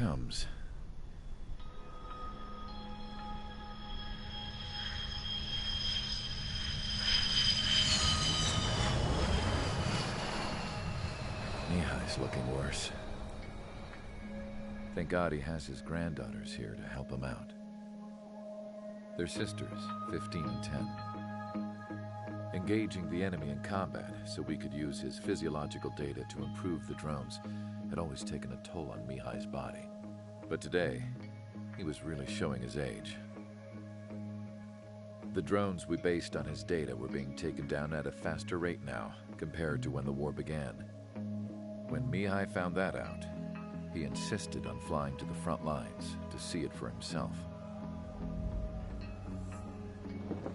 comes. Mihai's looking worse. Thank God he has his granddaughters here to help him out. They're sisters, 15 and 10. Engaging the enemy in combat so we could use his physiological data to improve the drones had always taken a toll on Mihai's body. But today, he was really showing his age. The drones we based on his data were being taken down at a faster rate now compared to when the war began. When Mihai found that out, he insisted on flying to the front lines to see it for himself.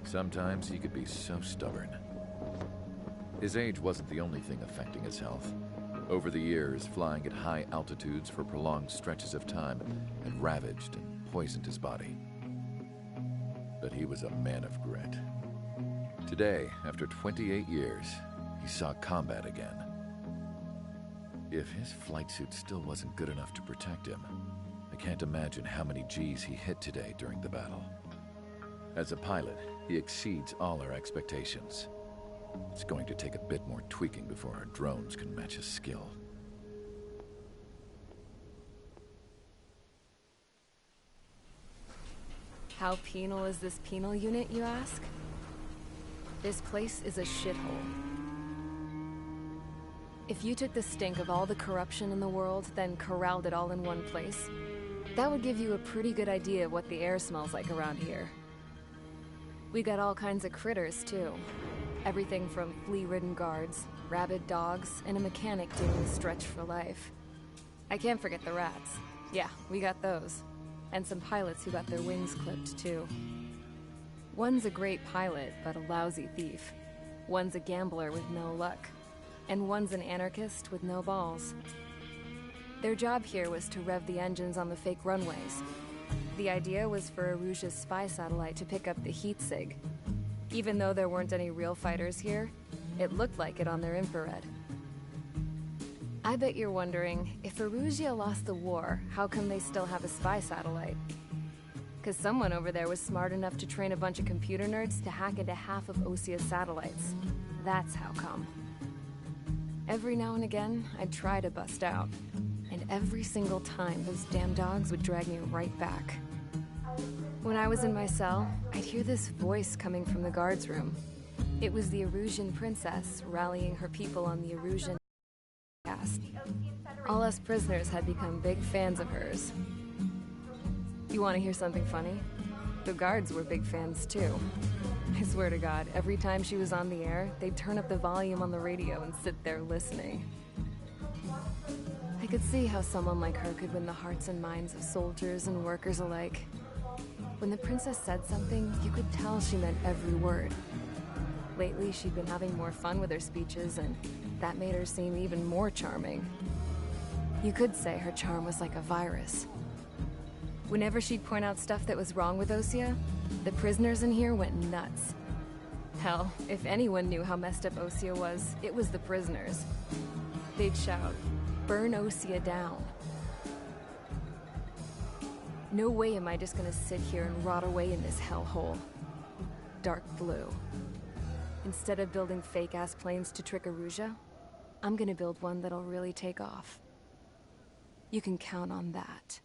Sometimes he could be so stubborn. His age wasn't the only thing affecting his health. Over the years, flying at high altitudes for prolonged stretches of time had ravaged and poisoned his body. But he was a man of grit. Today, after 28 years, he saw combat again. If his flight suit still wasn't good enough to protect him, I can't imagine how many G's he hit today during the battle. As a pilot, he exceeds all our expectations. It's going to take a bit more tweaking before our drones can match his skill. How penal is this penal unit, you ask? This place is a shithole. If you took the stink of all the corruption in the world, then corralled it all in one place, that would give you a pretty good idea of what the air smells like around here. We got all kinds of critters, too. Everything from flea-ridden guards, rabid dogs, and a mechanic doing the stretch for life. I can't forget the rats. Yeah, we got those. And some pilots who got their wings clipped, too. One's a great pilot, but a lousy thief. One's a gambler with no luck. And one's an anarchist with no balls. Their job here was to rev the engines on the fake runways. The idea was for Aruja's spy satellite to pick up the heat sig. Even though there weren't any real fighters here, it looked like it on their infrared. I bet you're wondering, if Aruja lost the war, how come they still have a spy satellite? Because someone over there was smart enough to train a bunch of computer nerds to hack into half of Osia's satellites. That's how come. Every now and again, I'd try to bust out. And every single time, those damn dogs would drag me right back. When I was in my cell, I'd hear this voice coming from the guards room. It was the Erusian princess rallying her people on the Erusian cast. All us prisoners had become big fans of hers. You want to hear something funny? The guards were big fans too. I swear to God, every time she was on the air, they'd turn up the volume on the radio and sit there listening. I could see how someone like her could win the hearts and minds of soldiers and workers alike. When the princess said something, you could tell she meant every word. Lately, she'd been having more fun with her speeches, and that made her seem even more charming. You could say her charm was like a virus. Whenever she'd point out stuff that was wrong with Osia, the prisoners in here went nuts. Hell, if anyone knew how messed up Osia was, it was the prisoners. They'd shout, "Burn Osia down." No way am I just gonna sit here and rot away in this hellhole. Dark blue. Instead of building fake-ass planes to trick Aruja, I'm gonna build one that'll really take off. You can count on that.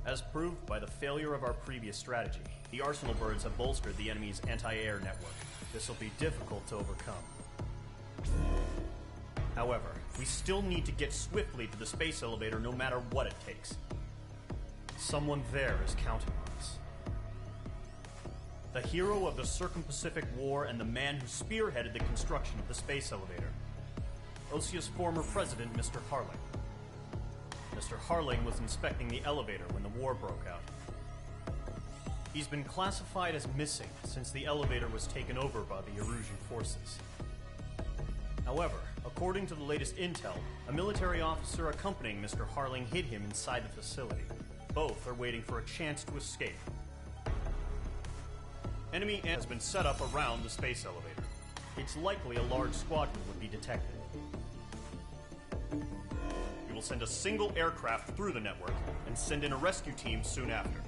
As proved by the failure of our previous strategy, the Arsenal birds have bolstered the enemy's anti-air network. This will be difficult to overcome. However, we still need to get swiftly to the space elevator no matter what it takes. Someone there is counting on us. The hero of the Circum-Pacific War and the man who spearheaded the construction of the space elevator. Osia's former president, Mr. Harling. Mr. Harling was inspecting the elevator when the war broke out. He's been classified as missing since the elevator was taken over by the Erusian forces. However, according to the latest intel, a military officer accompanying Mr. Harling hid him inside the facility. Both are waiting for a chance to escape. Enemy has been set up around the space elevator. It's likely a large squadron would be detected. We will send a single aircraft through the network and send in a rescue team soon after.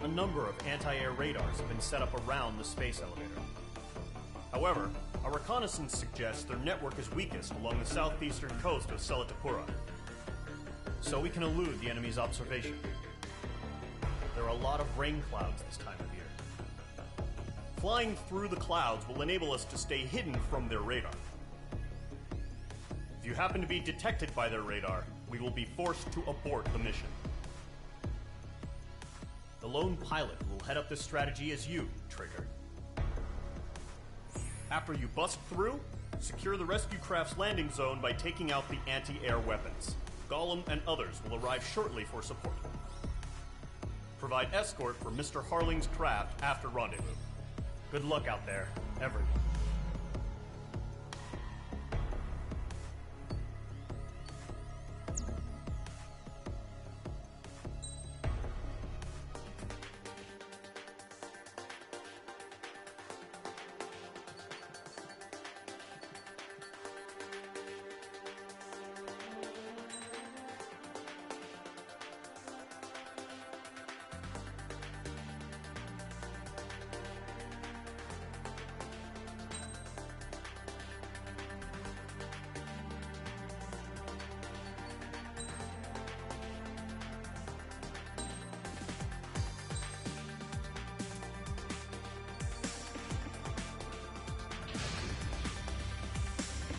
A number of anti-air radars have been set up around the space elevator. However, our reconnaissance suggests their network is weakest along the southeastern coast of Selatapura, so we can elude the enemy's observation. There are a lot of rain clouds this time of year. Flying through the clouds will enable us to stay hidden from their radar. If you happen to be detected by their radar, we will be forced to abort the mission. The lone pilot will head up this strategy as you, Trigger. After you bust through, secure the rescue craft's landing zone by taking out the anti-air weapons. Gollum and others will arrive shortly for support. Provide escort for Mr. Harling's craft after rendezvous. Good luck out there, everyone.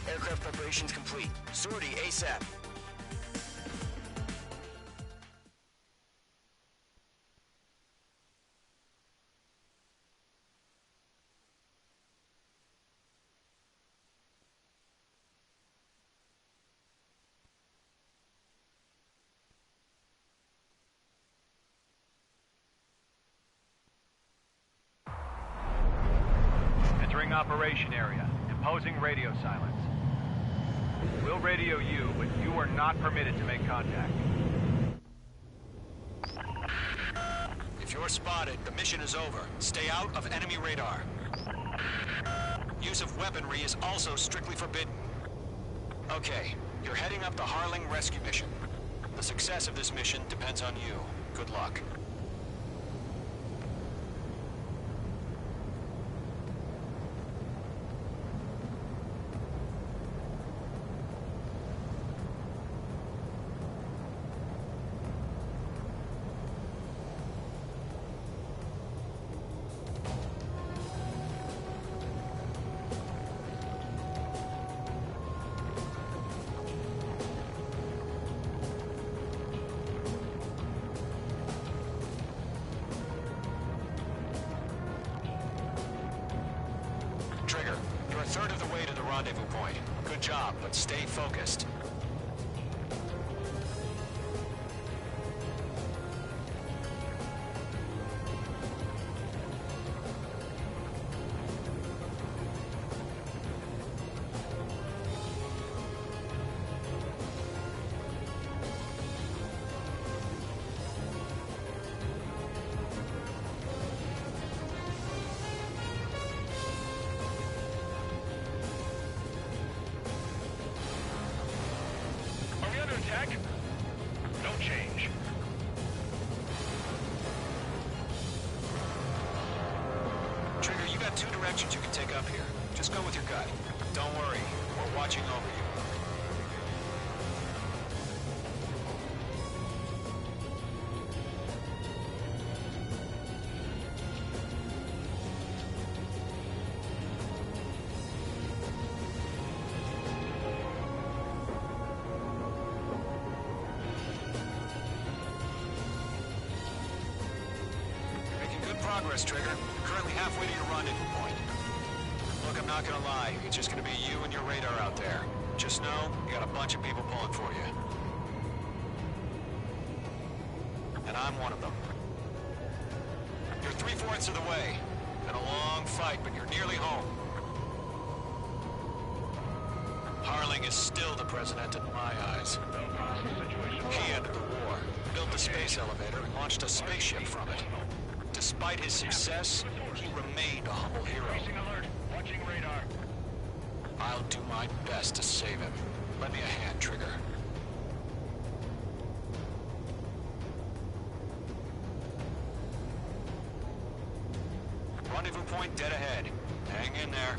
Aircraft preparations complete. Sortie ASAP. Entering operation area. Imposing radio silence. We'll radio you, but you are not permitted to make contact. If you're spotted, the mission is over. Stay out of enemy radar. Use of weaponry is also strictly forbidden. Okay, you're heading up the Harling rescue mission. The success of this mission depends on you. Good luck. Trigger, you're a third of the way to the rendezvous point. Good job, but stay focused. No change. Trigger, you got two directions you can take up here. Just go with your gut. Don't worry, we're watching over you. Progress, Trigger. Currently halfway to your rendezvous point. Look, I'm not gonna lie. It's just gonna be you and your radar out there. Just know, you got a bunch of people pulling for you. And I'm one of them. You're 3/4 of the way. Been a long fight, but you're nearly home. Harling is still the president in my eyes. He ended the war, built the space elevator, and launched a spaceship from it. Despite his success, he remained a humble hero. Watching radar. I'll do my best to save him. Lend me a hand, Trigger. Rendezvous point dead ahead. Hang in there.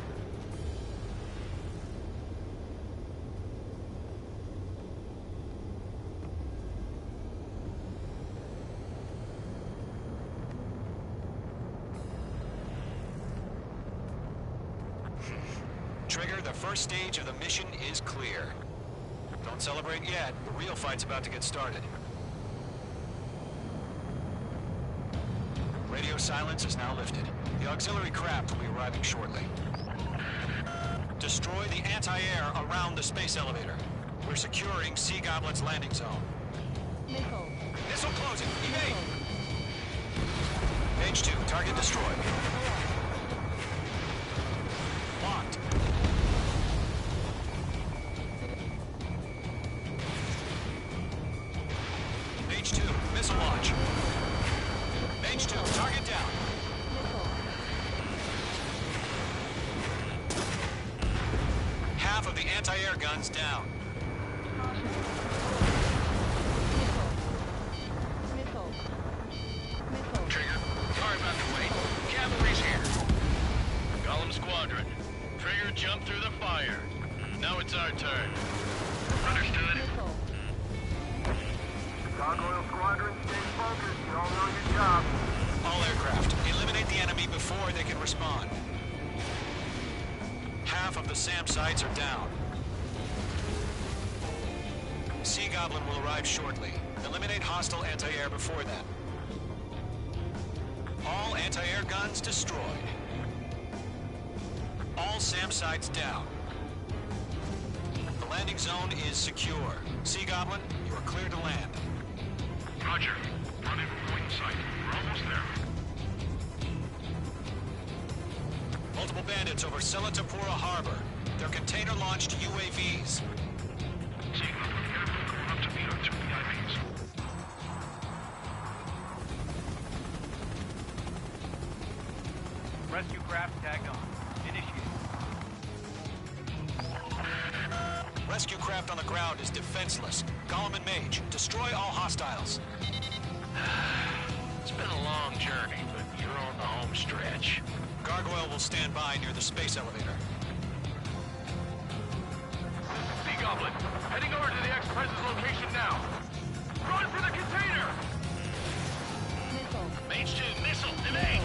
Trigger, the first stage of the mission is clear. Don't celebrate yet. The real fight's about to get started. Radio silence is now lifted. The auxiliary craft will be arriving shortly. Destroy the anti-air around the space elevator. We're securing Sea Goblin's landing zone. Missile closing. Evade! Page 2, target destroyed. Locked. Page 2, missile launch. Page 2, target down. Half of the anti-air guns down. Trigger, sorry about the wait. Cavalry's here. Golem Squadron. Trigger jumped through the fire. Now it's our turn. Understood. Gargoyle Squadron, stay focused. You all know your job. All aircraft, eliminate the enemy before they can respond. Half of the SAM sites are down. Sea Goblin will arrive shortly. Eliminate hostile anti-air before then. All anti-air guns destroyed. All SAM sites down. The landing zone is secure. Sea Goblin, you are clear to land. Roger. Rendezvous point in sight. We're almost there. Multiple bandits over Selatapura Harbor. They're container-launched UAVs. Signal, careful. Going up to meet our two VIPs. Rescue craft tagged on. Initiate. Rescue craft on the ground is defenseless. Golem and Mage, destroy all hostiles. It's been a long journey, but you're on the home stretch. Gargoyle will stand by near the space elevator. Sea Goblin, heading over to the Ex-President's location now. Run for the container! Mage 2, missile, evade!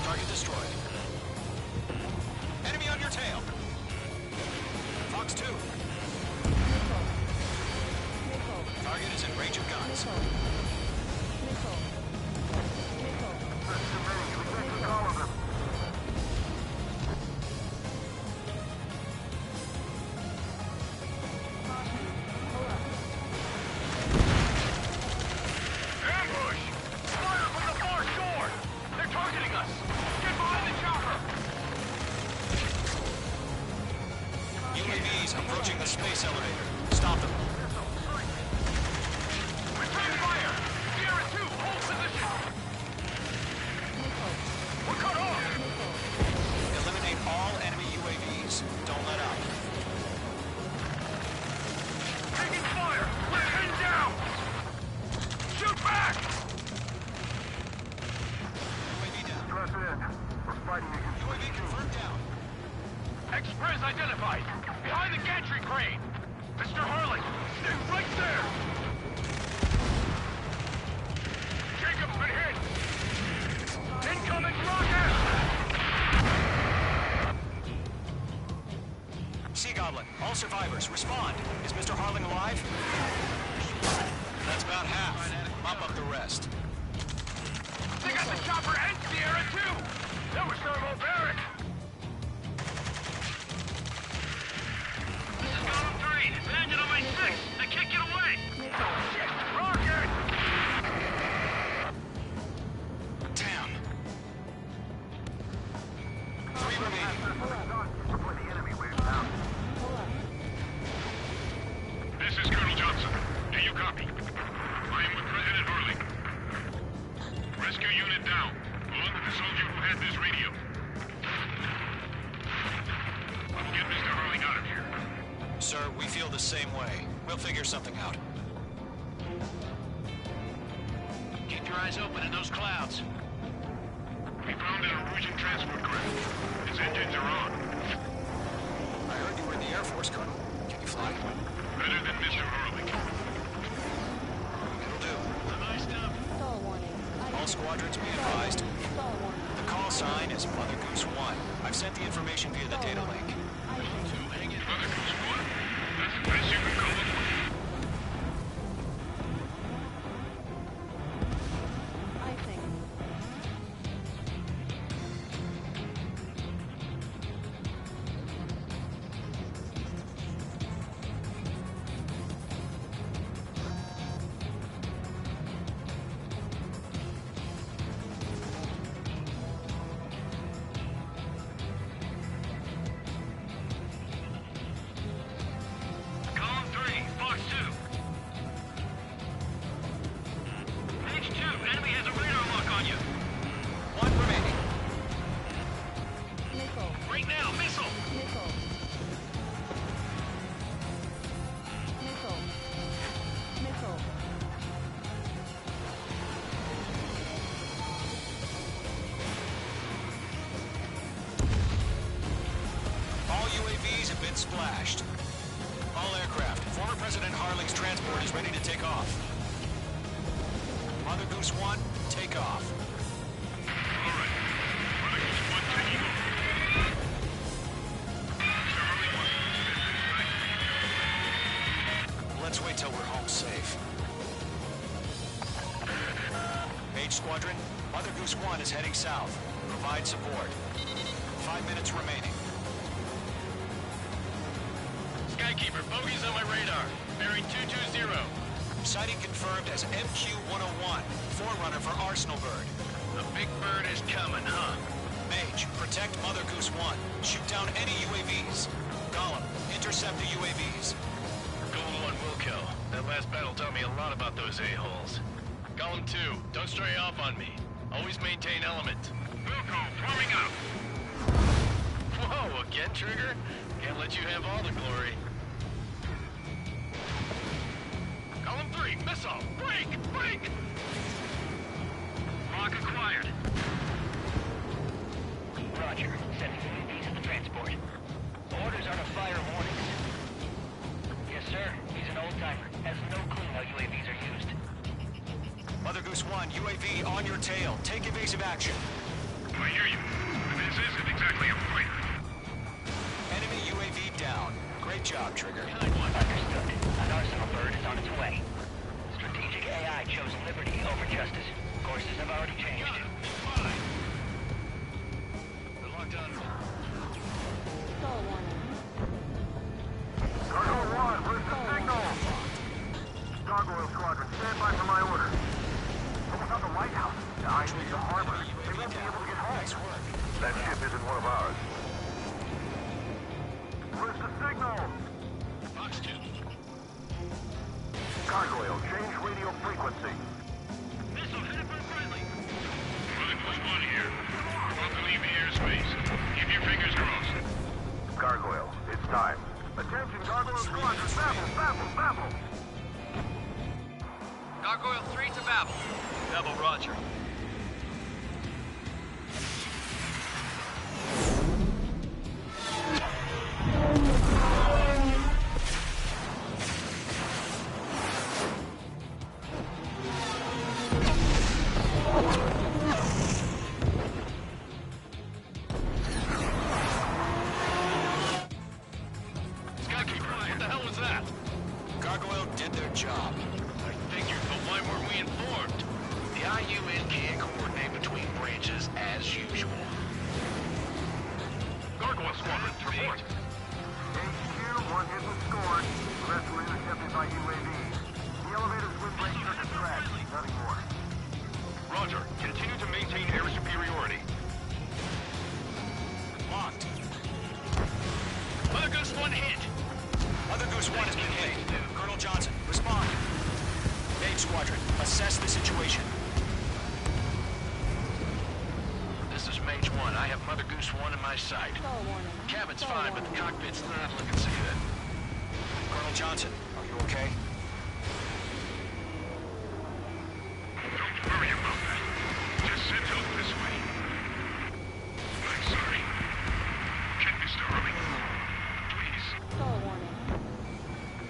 Target destroyed. Enemy on your tail. Fox 2. Target is in range of guns. All of them. Ambush! Fire from the far shore! They're targeting us! Get behind the chopper! UAVs approaching the space elevator. Stop them. Return fire! Sierra 2, hold position! We're cut off! Eliminate all enemy UAVs. Don't let up. Taking fire! We're pinned down! Shoot back! UAV down. Press in. We're fighting against UAV confirmed down. Express identified! Behind the gantry crane! Mr. Harling, stay right there! Jacob's been hit! Incoming rocket! Sea Goblin, all survivors, respond. Is Mr. Harling alive? That's about half. Mop up the rest. They got the chopper and Sierra too! That was thermobaric! This is Golem 3. It's an engine on my 6. I can't get away! Shit! Rocket! Damn. 3 remaining. have his radio. Let's get Mr. Harling out of here. Sir, we feel the same way. We'll figure something out. Keep your eyes open in those clouds. We found an Erusian transport craft. Its engines are on. I heard you were in the Air Force, Colonel. Can you fly? Better than Mr. Harling. It'll do. Nice stuff. Stall warning. All squadrons be advised. Stall warning. The call sign is Mother Goose 1. I've sent the information via the data link. Hang in. Mother Goose 1. That's the best you can call it. I think. Column 3, Fox 2. Page 2, enemy has a radar lock on you. One remaining. Missile. Right now, missile. Missile. Missile. Missile. All UAVs have been splashed. All aircraft. Former President Harling's transport is ready to take off. Mother Goose 1, take off. All right. Mother Goose 1 taking off. Mr. Harling wants to spend the night. Let's wait till we're home safe. Mage Squadron, Mother Goose 1 is heading south. Provide support. 5 minutes remaining. Skykeeper, bogeys on my radar. Bearing 220. Sighting confirmed as MQ-101, forerunner for Arsenal Bird. The big bird is coming, huh? Mage, protect Mother Goose 1. Shoot down any UAVs. Gollum, intercept the UAVs. Golden 1 will kill. That last battle taught me a lot about those a-holes. Column 2, don't stray off on me. Always maintain element. Wilco, forming up. Whoa, again, Trigger? Can't let you have all the glory. Column 3, missile! Break! Break! Lock acquired. Roger. Sending UAVs to the transport. Orders are to fire warnings. Yes, sir. He's an old-timer. Has no clue how UAVs are used. Mother Goose 1, UAV on your tail. Take evasive action. I hear you. This isn't exactly a fighter. Enemy UAV down. Great job, Trigger. Understood. An Arsenal bird is on its way. Strategic AI chose liberty over justice. Courses have already changed. Fine. They're locked on. Stall warning. Cargo 1, where's the signal? Gargoyle Squadron, stand by for my order. What about the Lighthouse? The eyes of the harbor. They won't be able to get home. Nice work. That ship isn't one of ours. Where's the signal? Fox 2. Gargoyle, change radio frequency. Missile headed for friendly. Mother Goose 1 here. We're about to leave the airspace. Keep your fingers crossed. Gargoyle, it's time. Attention, Gargoyle Squadron, babble. Gargoyle 3 to Babel. Babel, roger. Skykeeper, what the hell was that? Gargoyle did their job. I figured, but why weren't we informed? The IUN can't coordinate between branches as usual. Gargoyle Squadron, report. HQ, one hit was scored. The rest were intercepted by UAVs. The elevator's windbreak circuit crashed. Nothing more. Roger. Continue to maintain air superiority. Locked. Mother Goose 1 hit. Mother Goose 1 has been hit. Colonel Johnson, respond. Mage Squadron, assess the situation. This is Mage Goose 1 in my sight. Cabin's fine, but the cockpit's not looking so good. Colonel Johnson, are you okay? Don't worry about that. Just send help this way. I'm sorry. Check Mr. Harley. Please.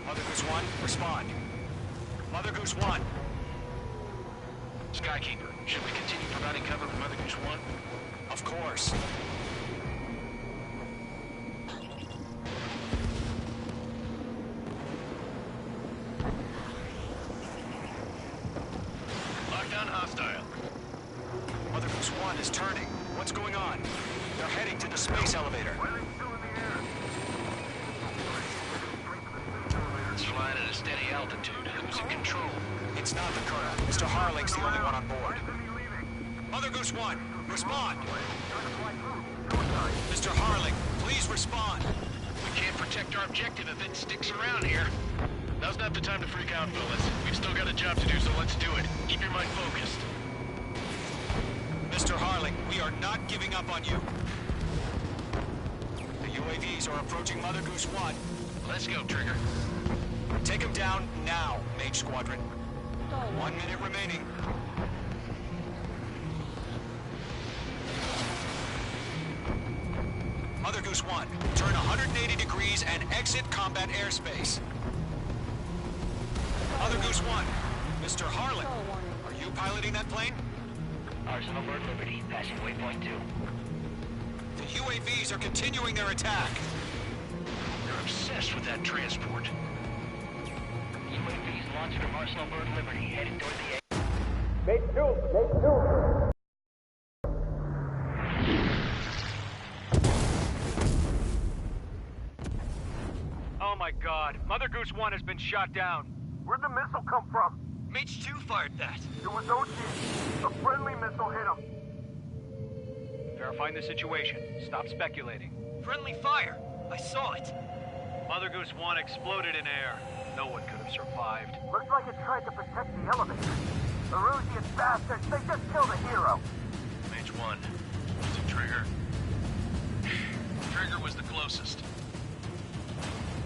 Mother Goose 1, respond. Mother Goose 1. Skykeeper, should we continue providing cover for Mother Goose 1? Of course. Lockdown hostile. Mother Goose 1 is turning. What's going on? They're heading to the space elevator. It's flying at a steady altitude. Who's in control? It's not the Colonel. Mr. Harling's the only one on board. Mother Goose 1, respond! Mr. Harling, please respond! We can't protect our objective if it sticks around here. Now's not the time to freak out, fellas. We've still got a job to do, so let's do it. Keep your mind focused. Mr. Harling, we are not giving up on you. The UAVs are approaching Mother Goose 1. Let's go, Trigger. Take them down now, Mage Squadron. 1 minute remaining. Mother Goose 1, turn 180 degrees and exit combat airspace. Mother Goose 1, Mr. Harlan, are you piloting that plane? Arsenal Bird Liberty, passing waypoint 2. The UAVs are continuing their attack. They're obsessed with that transport. UAVs launched from Arsenal Bird Liberty, headed toward the... Oh my god, Mother Goose 1 has been shot down. Where'd the missile come from? Mage 2 fired that. It was OG. A friendly missile hit him. Verifying the situation. Stop speculating. Friendly fire. I saw it. Mother Goose 1 exploded in air. No one could have survived. Looks like it tried to protect the elevator. The Erusian bastards, they just killed a hero. Mage 1. Was it Trigger? Trigger was the closest.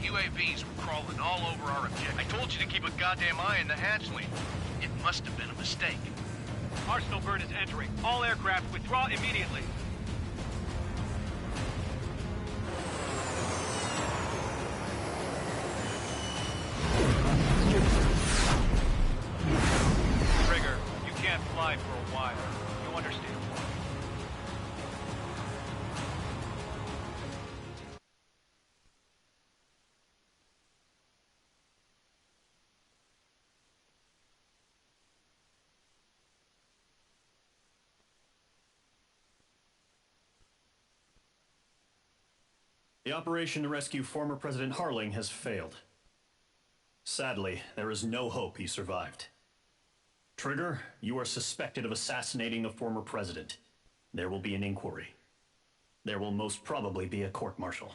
UAVs were crawling all over our objective. I told you to keep a goddamn eye on the hatchling. It must have been a mistake. Arsenal Bird is entering. All aircraft withdraw immediately. Trigger, you can't fly for a while. You understand? The operation to rescue former President Harling has failed. Sadly, there is no hope he survived. Trigger, you are suspected of assassinating a former president. There will be an inquiry. There will most probably be a court-martial.